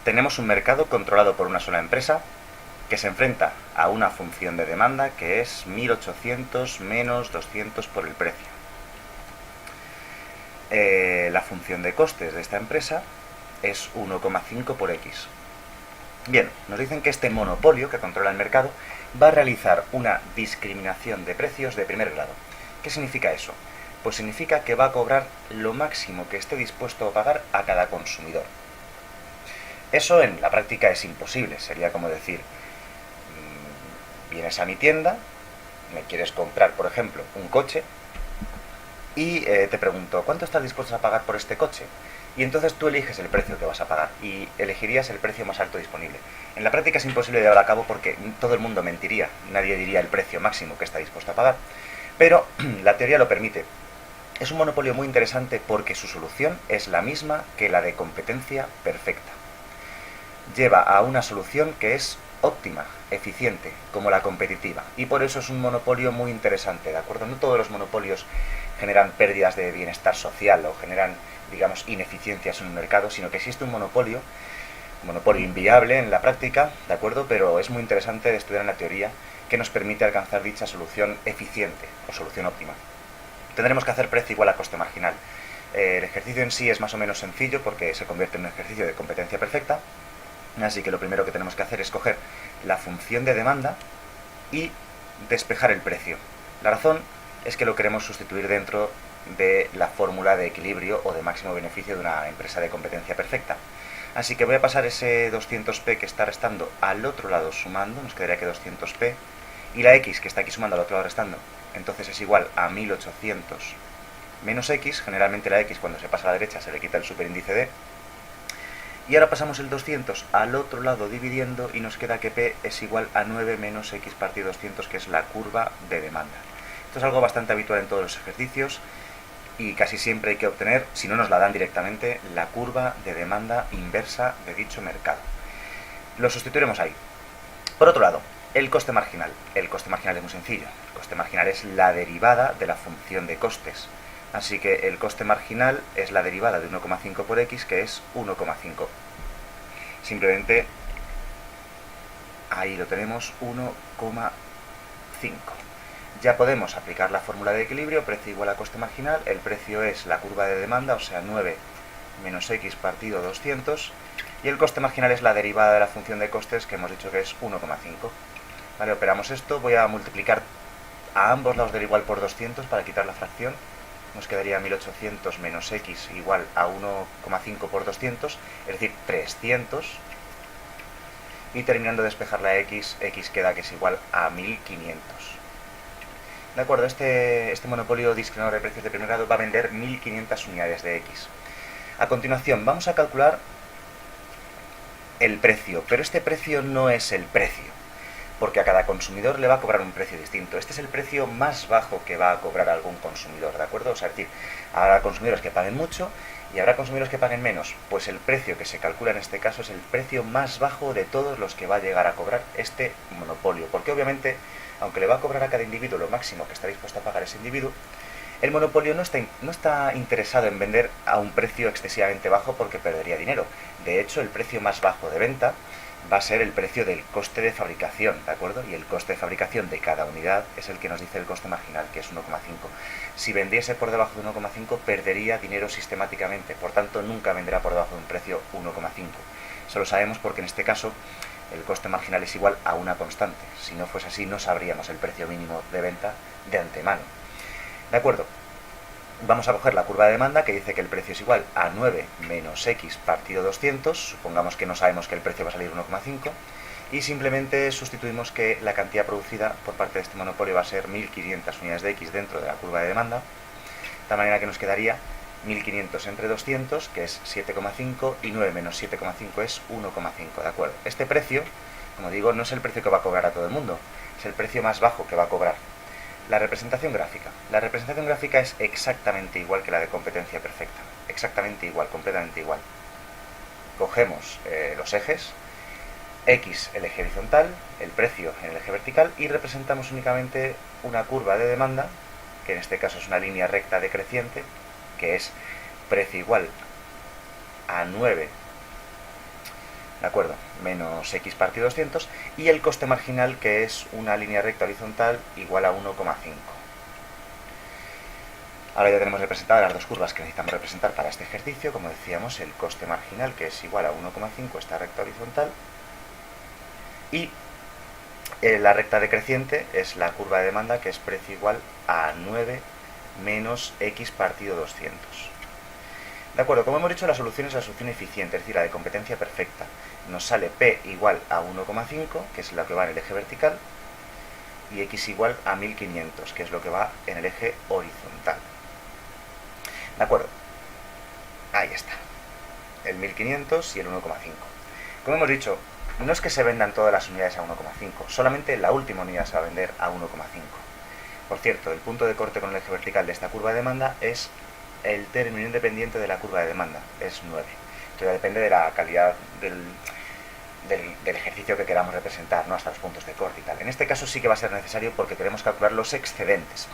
Tenemos un mercado controlado por una sola empresa que se enfrenta a una función de demanda que es 1800 menos 200 por el precio. La función de costes de esta empresa es 1,5 por X. Bien, nos dicen que este monopolio que controla el mercado va a realizar una discriminación de precios de primer grado. ¿Qué significa eso? Pues significa que va a cobrar lo máximo que esté dispuesto a pagar a cada consumidor. Eso en la práctica es imposible, sería como decir, vienes a mi tienda, me quieres comprar, por ejemplo, un coche, y te pregunto, ¿cuánto estás dispuesto a pagar por este coche? Y entonces tú eliges el precio que vas a pagar y elegirías el precio más alto disponible. En la práctica es imposible llevar a cabo porque todo el mundo mentiría, nadie diría el precio máximo que está dispuesto a pagar, pero la teoría lo permite. Es un monopolio muy interesante porque su solución es la misma que la de competencia perfecta. Lleva a una solución que es óptima, eficiente, como la competitiva, y por eso es un monopolio muy interesante, ¿de acuerdo? No todos los monopolios generan pérdidas de bienestar social o generan, digamos, ineficiencias en un mercado, sino que existe un monopolio inviable en la práctica, ¿de acuerdo? Pero es muy interesante de estudiar en la teoría que nos permite alcanzar dicha solución eficiente o solución óptima. Tendremos que hacer precio igual a coste marginal. El ejercicio en sí es más o menos sencillo porque se convierte en un ejercicio de competencia perfecta, así que lo primero que tenemos que hacer es coger la función de demanda y despejar el precio. La razón es que lo queremos sustituir dentro de la fórmula de equilibrio o de máximo beneficio de una empresa de competencia perfecta. Así que voy a pasar ese 200p que está restando al otro lado sumando, nos quedaría que 200p, y la x que está aquí sumando al otro lado restando, entonces es igual a 1800 menos x, generalmente la x cuando se pasa a la derecha se le quita el superíndice d, y ahora pasamos el 200 al otro lado dividiendo y nos queda que P es igual a 9 menos X partido 200, que es la curva de demanda. Esto es algo bastante habitual en todos los ejercicios y casi siempre hay que obtener, si no nos la dan directamente, la curva de demanda inversa de dicho mercado. Lo sustituiremos ahí. Por otro lado, el coste marginal. El coste marginal es muy sencillo. El coste marginal es la derivada de la función de costes. Así que el coste marginal es la derivada de 1,5 por X, que es 1,5. Simplemente ahí lo tenemos, 1,5. Ya podemos aplicar la fórmula de equilibrio, precio igual a coste marginal. El precio es la curva de demanda, o sea 9 menos X partido 200. Y el coste marginal es la derivada de la función de costes, que hemos dicho que es 1,5. Vale, operamos esto. Voy a multiplicar a ambos lados del igual por 200 para quitar la fracción. Nos quedaría 1800 menos x igual a 1,5 por 200, es decir, 300. Y terminando de despejar la x, x queda que es igual a 1500. De acuerdo, este monopolio discriminador de precios de primer grado va a vender 1500 unidades de x. A continuación, vamos a calcular el precio, pero este precio no es el precio, porque a cada consumidor le va a cobrar un precio distinto. Este es el precio más bajo que va a cobrar algún consumidor, ¿de acuerdo? O sea, es decir, habrá consumidores que paguen mucho y habrá consumidores que paguen menos. Pues el precio que se calcula en este caso es el precio más bajo de todos los que va a llegar a cobrar este monopolio. Porque obviamente, aunque le va a cobrar a cada individuo lo máximo que está dispuesto a pagar ese individuo, el monopolio no está interesado en vender a un precio excesivamente bajo porque perdería dinero. De hecho, el precio más bajo de venta va a ser el precio del coste de fabricación, ¿de acuerdo? Y el coste de fabricación de cada unidad es el que nos dice el coste marginal, que es 1,5. Si vendiese por debajo de 1,5 perdería dinero sistemáticamente, por tanto nunca vendrá por debajo de un precio 1,5. Eso lo sabemos porque en este caso el coste marginal es igual a una constante. Si no fuese así no sabríamos el precio mínimo de venta de antemano. ¿De acuerdo? Vamos a coger la curva de demanda que dice que el precio es igual a 9 menos x partido 200, supongamos que no sabemos que el precio va a salir 1,5, y simplemente sustituimos que la cantidad producida por parte de este monopolio va a ser 1500 unidades de x dentro de la curva de demanda, de tal manera que nos quedaría 1500 entre 200, que es 7,5, y 9 menos 7,5 es 1,5, ¿de acuerdo? Este precio, como digo, no es el precio que va a cobrar a todo el mundo, es el precio más bajo que va a cobrar. La representación gráfica. La representación gráfica es exactamente igual que la de competencia perfecta. Exactamente igual, completamente igual. Cogemos los ejes, X el eje horizontal, el precio en el eje vertical, y representamos únicamente una curva de demanda, que en este caso es una línea recta decreciente, que es precio igual a 9 ¿de acuerdo? Menos x partido 200, y el coste marginal, que es una línea recta horizontal igual a 1,5. Ahora ya tenemos representadas las dos curvas que necesitamos representar para este ejercicio. Como decíamos, el coste marginal, que es igual a 1,5, esta recta horizontal, y la recta decreciente es la curva de demanda, que es precio igual a 9 menos x partido 200. De acuerdo, como hemos dicho, la solución es la solución eficiente, es decir, la de competencia perfecta. Nos sale P igual a 1,5, que es lo que va en el eje vertical, y X igual a 1500, que es lo que va en el eje horizontal. ¿De acuerdo? Ahí está. El 1500 y el 1,5. Como hemos dicho, no es que se vendan todas las unidades a 1,5, solamente la última unidad se va a vender a 1,5. Por cierto, el punto de corte con el eje vertical de esta curva de demanda es el término independiente de la curva de demanda, es 9. Esto ya depende de la calidad del ejercicio que queramos representar, ¿no? Hasta los puntos de corte y tal. En este caso sí que va a ser necesario porque queremos calcular los excedentes.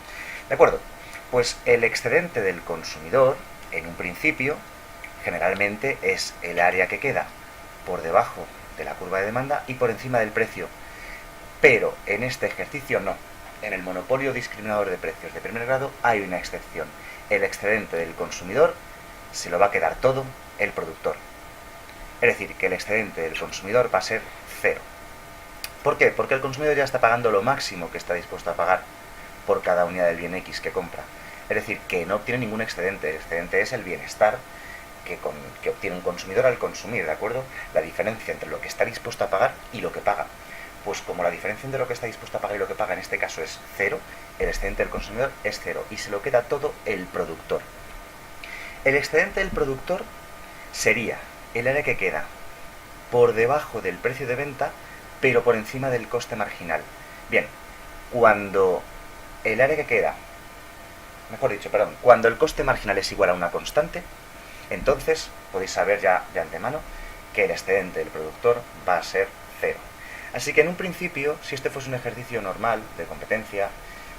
¿De acuerdo? Pues el excedente del consumidor, en un principio, generalmente es el área que queda por debajo de la curva de demanda y por encima del precio. Pero en este ejercicio no. En el monopolio discriminador de precios de primer grado hay una excepción. El excedente del consumidor se lo va a quedar todo el productor. Es decir, que el excedente del consumidor va a ser cero. ¿Por qué? Porque el consumidor ya está pagando lo máximo que está dispuesto a pagar por cada unidad del bien X que compra. Es decir, que no obtiene ningún excedente. El excedente es el bienestar que obtiene un consumidor al consumir, ¿de acuerdo? La diferencia entre lo que está dispuesto a pagar y lo que paga. Pues como la diferencia entre lo que está dispuesto a pagar y lo que paga en este caso es cero, el excedente del consumidor es cero y se lo queda todo el productor. El excedente del productor sería el área que queda por debajo del precio de venta, pero por encima del coste marginal. Bien, cuando el área que queda, cuando el coste marginal es igual a una constante, entonces podéis saber ya de antemano que el excedente del productor va a ser cero. Así que en un principio, si este fuese un ejercicio normal de competencia,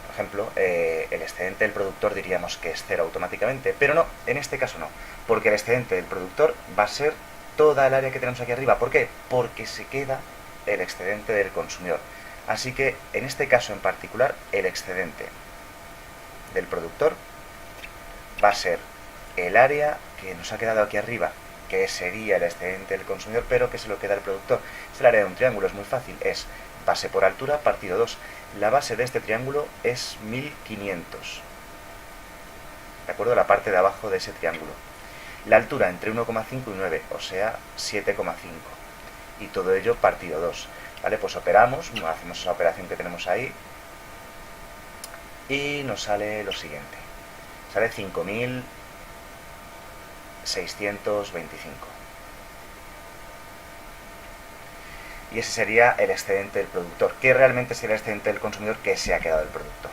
por ejemplo, el excedente del productor diríamos que es cero automáticamente, pero no, en este caso no, porque el excedente del productor va a ser toda el área que tenemos aquí arriba. ¿Por qué? Porque se queda el excedente del consumidor. Así que en este caso en particular, el excedente del productor va a ser el área que nos ha quedado aquí arriba, que sería el excedente del consumidor, pero que se lo queda el productor. Es el área de un triángulo, es muy fácil, es base por altura partido 2. La base de este triángulo es 1500, ¿de acuerdo? La parte de abajo de ese triángulo. La altura entre 1,5 y 9, o sea, 7,5. Y todo ello partido 2. ¿Vale? Pues operamos, hacemos esa operación que tenemos ahí, y nos sale lo siguiente. Sale 5.625. Y ese sería el excedente del productor, que realmente sería el excedente del consumidor que se ha quedado el productor.